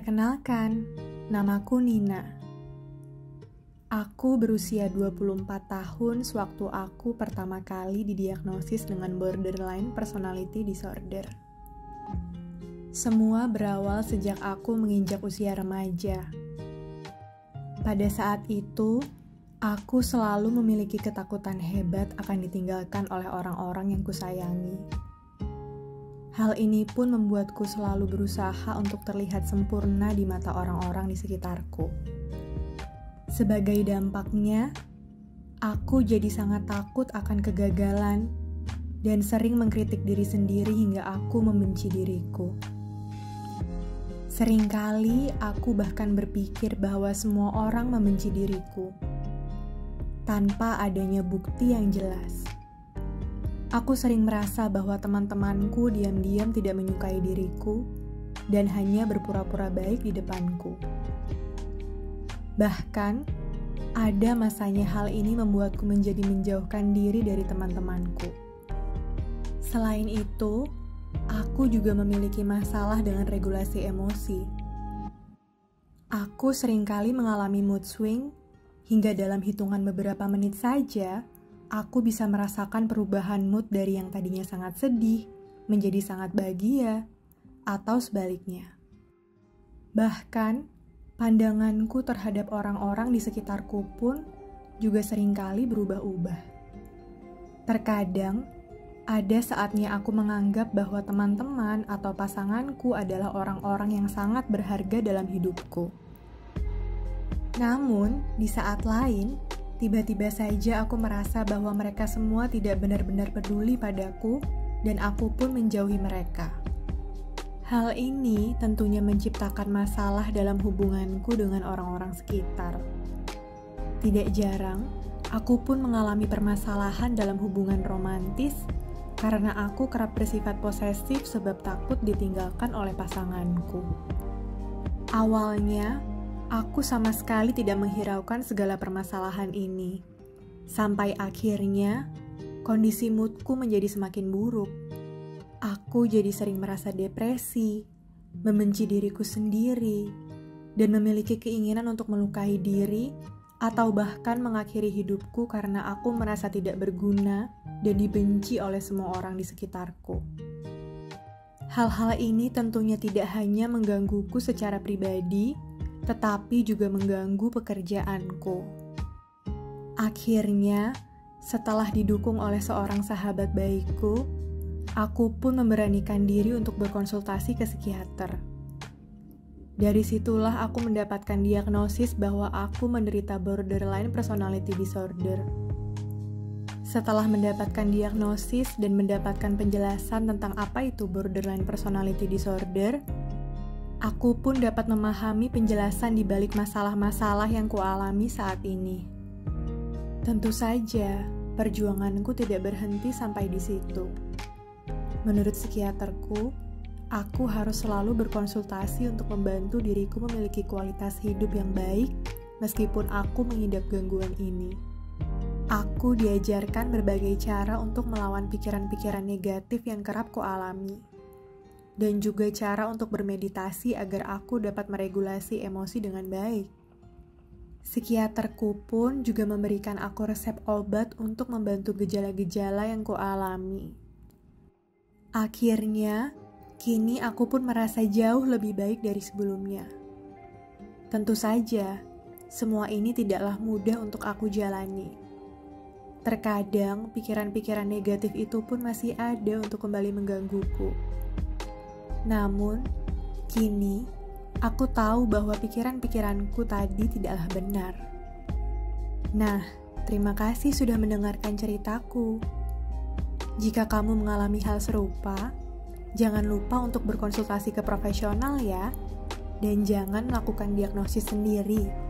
Perkenalkan, namaku Nina. Aku berusia 24 tahun sewaktu aku pertama kali didiagnosis dengan borderline personality disorder. Semua berawal sejak aku menginjak usia remaja. Pada saat itu, aku selalu memiliki ketakutan hebat akan ditinggalkan oleh orang-orang yang kusayangi. Hal ini pun membuatku selalu berusaha untuk terlihat sempurna di mata orang-orang di sekitarku. Sebagai dampaknya, aku jadi sangat takut akan kegagalan dan sering mengkritik diri sendiri hingga aku membenci diriku. Seringkali aku bahkan berpikir bahwa semua orang membenci diriku, tanpa adanya bukti yang jelas. Aku sering merasa bahwa teman-temanku diam-diam tidak menyukai diriku dan hanya berpura-pura baik di depanku. Bahkan, ada masanya hal ini membuatku menjadi menjauhkan diri dari teman-temanku. Selain itu, aku juga memiliki masalah dengan regulasi emosi. Aku seringkali mengalami mood swing hingga dalam hitungan beberapa menit saja, aku bisa merasakan perubahan mood dari yang tadinya sangat sedih menjadi sangat bahagia, atau sebaliknya. Bahkan, pandanganku terhadap orang-orang di sekitarku pun juga seringkali berubah-ubah. Terkadang, ada saatnya aku menganggap bahwa teman-teman atau pasanganku adalah orang-orang yang sangat berharga dalam hidupku. Namun, di saat lain, tiba-tiba saja aku merasa bahwa mereka semua tidak benar-benar peduli padaku dan aku pun menjauhi mereka. Hal ini tentunya menciptakan masalah dalam hubunganku dengan orang-orang sekitar. Tidak jarang, aku pun mengalami permasalahan dalam hubungan romantis karena aku kerap bersifat posesif sebab takut ditinggalkan oleh pasanganku. Awalnya, aku sama sekali tidak menghiraukan segala permasalahan ini. Sampai akhirnya, kondisi moodku menjadi semakin buruk. Aku jadi sering merasa depresi, membenci diriku sendiri, dan memiliki keinginan untuk melukai diri atau bahkan mengakhiri hidupku karena aku merasa tidak berguna dan dibenci oleh semua orang di sekitarku. Hal-hal ini tentunya tidak hanya menggangguku secara pribadi, tetapi juga mengganggu pekerjaanku. Akhirnya, setelah didukung oleh seorang sahabat baikku, aku pun memberanikan diri untuk berkonsultasi ke psikiater. Dari situlah aku mendapatkan diagnosis bahwa aku menderita borderline personality disorder. Setelah mendapatkan diagnosis dan mendapatkan penjelasan tentang apa itu borderline personality disorder, aku pun dapat memahami penjelasan di balik masalah-masalah yang kualami saat ini. Tentu saja, perjuanganku tidak berhenti sampai di situ. Menurut psikiaterku, aku harus selalu berkonsultasi untuk membantu diriku memiliki kualitas hidup yang baik meskipun aku mengidap gangguan ini. Aku diajarkan berbagai cara untuk melawan pikiran-pikiran negatif yang kerap kualami. Dan juga cara untuk bermeditasi agar aku dapat meregulasi emosi dengan baik. Psikiaterku pun juga memberikan aku resep obat untuk membantu gejala-gejala yang kualami. Akhirnya, kini aku pun merasa jauh lebih baik dari sebelumnya. Tentu saja, semua ini tidaklah mudah untuk aku jalani. Terkadang, pikiran-pikiran negatif itu pun masih ada untuk kembali menggangguku. Namun, kini aku tahu bahwa pikiran-pikiranku tadi tidaklah benar. Nah, terima kasih sudah mendengarkan ceritaku. Jika kamu mengalami hal serupa, jangan lupa untuk berkonsultasi ke profesional ya, dan jangan melakukan diagnosis sendiri.